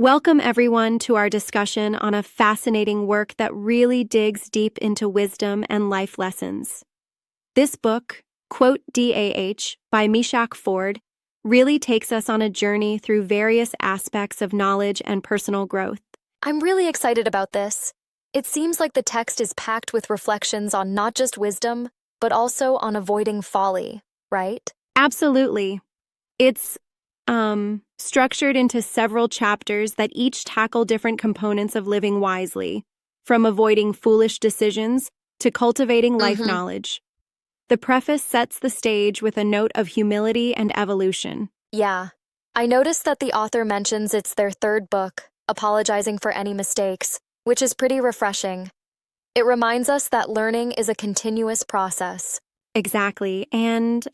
Welcome, everyone, to our discussion on a fascinating work that really digs deep into wisdom and life lessons. This book, Quote DAH by Meshach Ford, really takes us on a journey through various aspects of knowledge and personal growth. I'm really excited about this. It seems like the text is packed with reflections on not just wisdom, but also on avoiding folly, right? Absolutely. It's structured into several chapters that each tackle different components of living wisely, from avoiding foolish decisions to cultivating life knowledge. The preface sets the stage with a note of humility and evolution. Yeah. I noticed that the author mentions it's their third book, apologizing for any mistakes, which is pretty refreshing. It reminds us that learning is a continuous process. Exactly. And,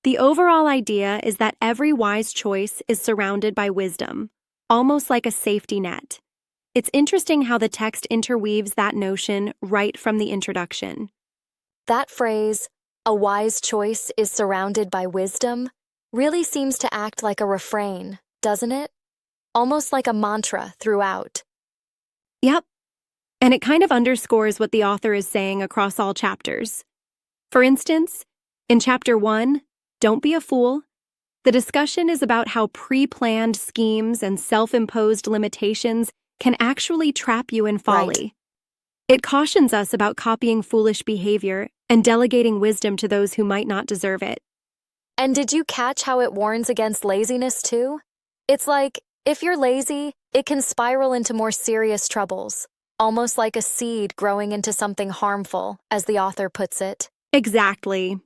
the overall idea is that every wise choice is surrounded by wisdom, almost like a safety net. It's interesting how the text interweaves that notion right from the introduction. That phrase, a wise choice is surrounded by wisdom, really seems to act like a refrain, doesn't it? Almost like a mantra throughout. Yep. And it kind of underscores what the author is saying across all chapters. For instance, in Chapter 1, Don't Be a Fool, the discussion is about how pre-planned schemes and self-imposed limitations can actually trap you in folly. Right. It cautions us about copying foolish behavior and delegating wisdom to those who might not deserve it. And did you catch how it warns against laziness too? It's like, if you're lazy, it can spiral into more serious troubles, almost like a seed growing into something harmful, as the author puts it. Exactly.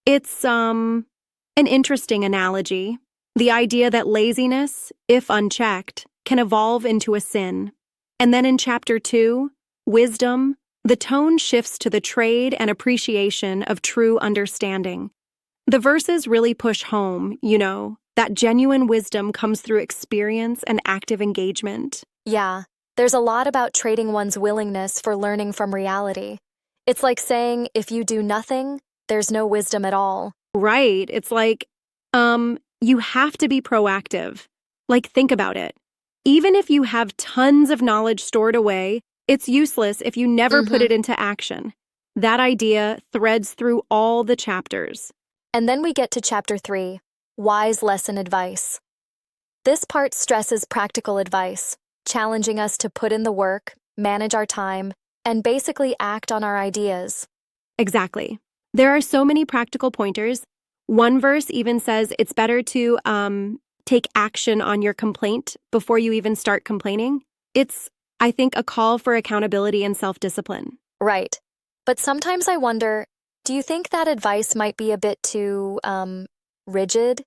It's, an interesting analogy. The idea that laziness, if unchecked, can evolve into a sin. And then in Chapter 2, Wisdom, the tone shifts to the trade and appreciation of true understanding. The verses really push home, that genuine wisdom comes through experience and active engagement. Yeah, there's a lot about trading one's willingness for learning from reality. It's like saying, if you do nothing, there's no wisdom at all. Right. It's like, you have to be proactive. Like, think about it. Even if you have tons of knowledge stored away, it's useless if you never put it into action. That idea threads through all the chapters. And then we get to Chapter 3, Wise Lesson Advice. This part stresses practical advice, challenging us to put in the work, manage our time, and basically act on our ideas. Exactly. There are so many practical pointers. One verse even says it's better to take action on your complaint before you even start complaining. It's, I think, a call for accountability and self-discipline. Right. But sometimes I wonder, do you think that advice might be a bit too, rigid?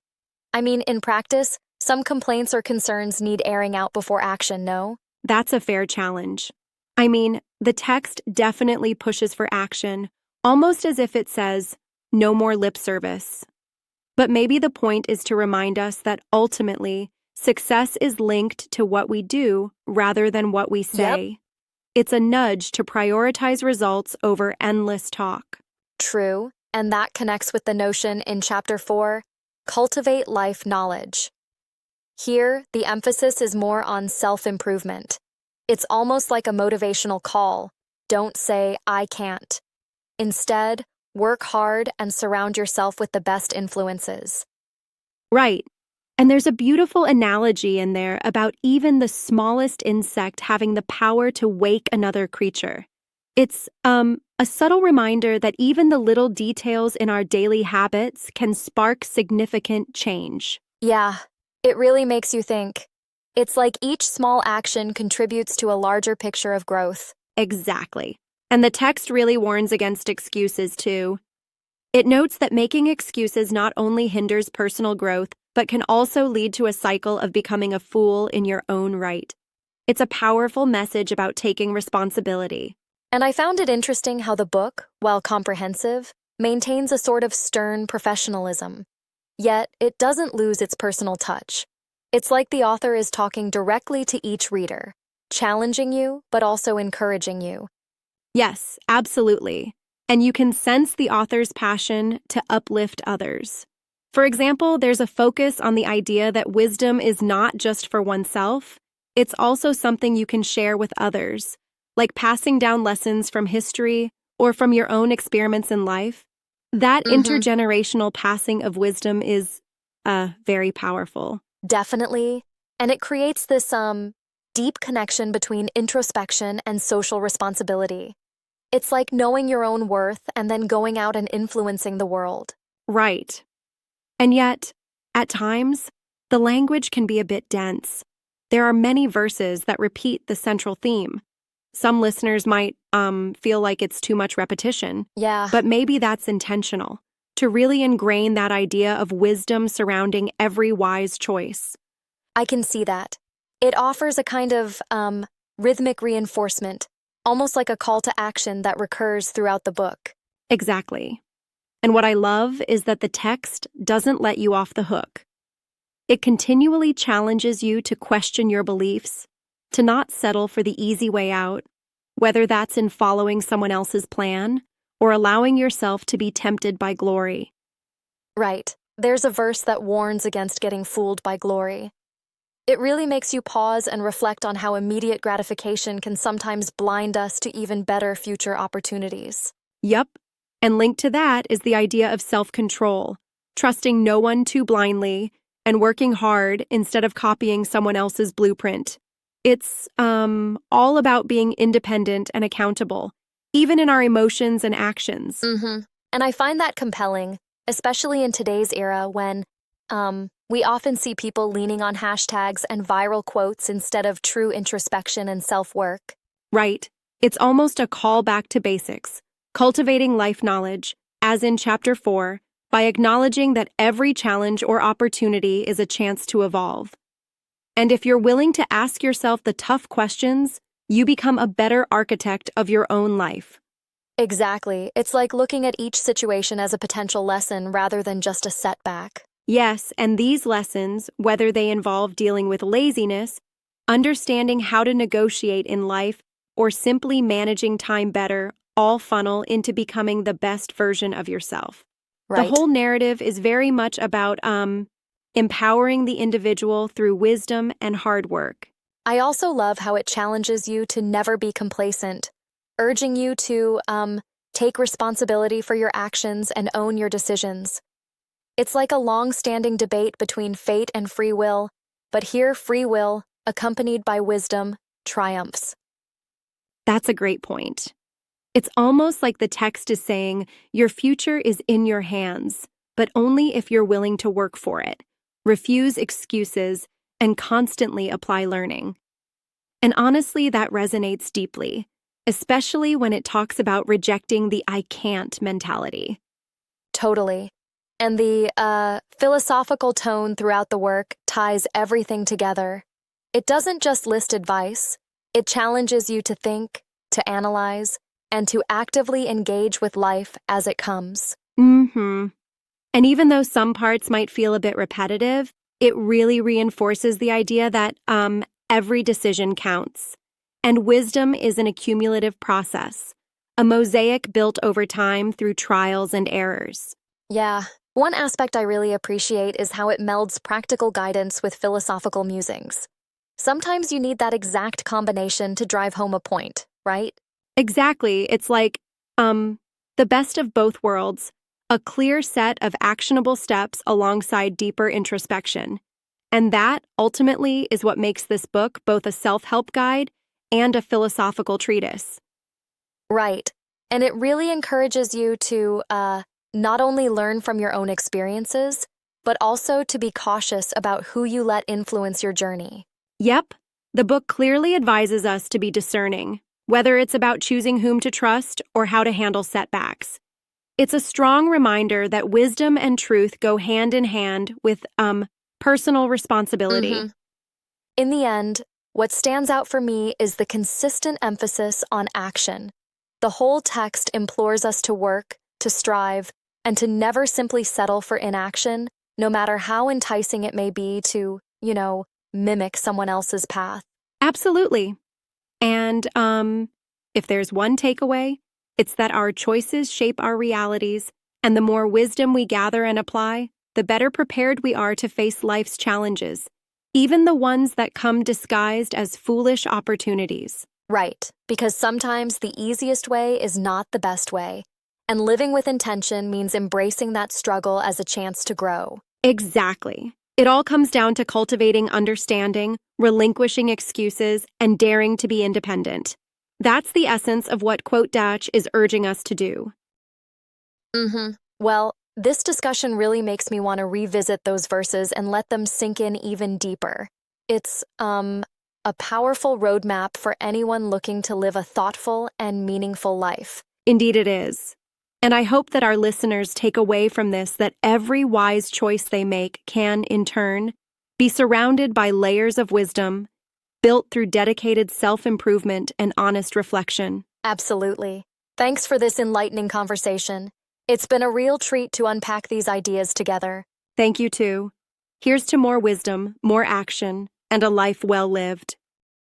I mean, in practice, some complaints or concerns need airing out before action, no? That's a fair challenge. I mean, the text definitely pushes for action, almost as if it says, no more lip service. But maybe the point is to remind us that ultimately, success is linked to what we do rather than what we say. Yep. It's a nudge to prioritize results over endless talk. True, and that connects with the notion in Chapter 4, Cultivate Life Knowledge. Here, the emphasis is more on self-improvement. It's almost like a motivational call. Don't say, I can't. Instead, work hard and surround yourself with the best influences. Right. And there's a beautiful analogy in there about even the smallest insect having the power to wake another creature. It's a subtle reminder that even the little details in our daily habits can spark significant change. Yeah, it really makes you think. It's like each small action contributes to a larger picture of growth. Exactly. And the text really warns against excuses, too. It notes that making excuses not only hinders personal growth, but can also lead to a cycle of becoming a fool in your own right. It's a powerful message about taking responsibility. And I found it interesting how the book, while comprehensive, maintains a sort of stern professionalism. Yet, it doesn't lose its personal touch. It's like the author is talking directly to each reader, challenging you, but also encouraging you. Yes, absolutely. And you can sense the author's passion to uplift others. For example, there's a focus on the idea that wisdom is not just for oneself, it's also something you can share with others, like passing down lessons from history or from your own experiments in life. That intergenerational passing of wisdom is very powerful. Definitely. And it creates this deep connection between introspection and social responsibility. It's like knowing your own worth and then going out and influencing the world. Right. And yet, at times, the language can be a bit dense. There are many verses that repeat the central theme. Some listeners might feel like it's too much repetition. Yeah. But maybe that's intentional, to really ingrain that idea of wisdom surrounding every wise choice. I can see that. It offers a kind of rhythmic reinforcement, almost like a call to action that recurs throughout the book. Exactly. And what I love is that the text doesn't let you off the hook. It continually challenges you to question your beliefs, to not settle for the easy way out, whether that's in following someone else's plan or allowing yourself to be tempted by glory. Right. There's a verse that warns against getting fooled by glory. It really makes you pause and reflect on how immediate gratification can sometimes blind us to even better future opportunities. Yup. And linked to that is the idea of self-control, trusting no one too blindly and working hard instead of copying someone else's blueprint. It's all about being independent and accountable, even in our emotions and actions. And I find that compelling, especially in today's era when we often see people leaning on hashtags and viral quotes instead of true introspection and self-work. Right. It's almost a call back to basics, cultivating life knowledge, as in Chapter 4, by acknowledging that every challenge or opportunity is a chance to evolve. And if you're willing to ask yourself the tough questions, you become a better architect of your own life. Exactly. It's like looking at each situation as a potential lesson rather than just a setback. Yes, and these lessons, whether they involve dealing with laziness, understanding how to negotiate in life, or simply managing time better, all funnel into becoming the best version of yourself. Right. The whole narrative is very much about empowering the individual through wisdom and hard work. I also love how it challenges you to never be complacent, urging you to take responsibility for your actions and own your decisions. It's like a long-standing debate between fate and free will, but here free will, accompanied by wisdom, triumphs. That's a great point. It's almost like the text is saying, your future is in your hands, but only if you're willing to work for it, refuse excuses, and constantly apply learning. And honestly, that resonates deeply, especially when it talks about rejecting the I can't mentality. Totally. And the philosophical tone throughout the work ties everything together. It doesn't just list advice, it challenges you to think, to analyze, and to actively engage with life as it comes. And even though some parts might feel a bit repetitive, it really reinforces the idea that every decision counts. And wisdom is an accumulative process, a mosaic built over time through trials and errors. Yeah. One aspect I really appreciate is how it melds practical guidance with philosophical musings. Sometimes you need that exact combination to drive home a point, right? Exactly. It's like the best of both worlds, a clear set of actionable steps alongside deeper introspection. And that, ultimately, is what makes this book both a self-help guide and a philosophical treatise. Right. And it really encourages you to not only learn from your own experiences, but also to be cautious about who you let influence your journey. Yep, the book clearly advises us to be discerning, whether it's about choosing whom to trust or how to handle setbacks. It's a strong reminder that wisdom and truth go hand in hand with personal responsibility. In the end, what stands out for me is the consistent emphasis on action. The whole text implores us to work, to strive, and to never simply settle for inaction, no matter how enticing it may be to, mimic someone else's path. Absolutely. And if there's one takeaway, it's that our choices shape our realities, and the more wisdom we gather and apply, the better prepared we are to face life's challenges, even the ones that come disguised as foolish opportunities. Right, because sometimes the easiest way is not the best way, and living with intention means embracing that struggle as a chance to grow. Exactly. It all comes down to cultivating understanding, relinquishing excuses, and daring to be independent. That's the essence of what Quote Dash is urging us to do. Well, this discussion really makes me want to revisit those verses and let them sink in even deeper. It's, a powerful roadmap for anyone looking to live a thoughtful and meaningful life. Indeed it is. And I hope that our listeners take away from this that every wise choice they make can, in turn, be surrounded by layers of wisdom, built through dedicated self-improvement and honest reflection. Absolutely. Thanks for this enlightening conversation. It's been a real treat to unpack these ideas together. Thank you too. Here's to more wisdom, more action, and a life well lived.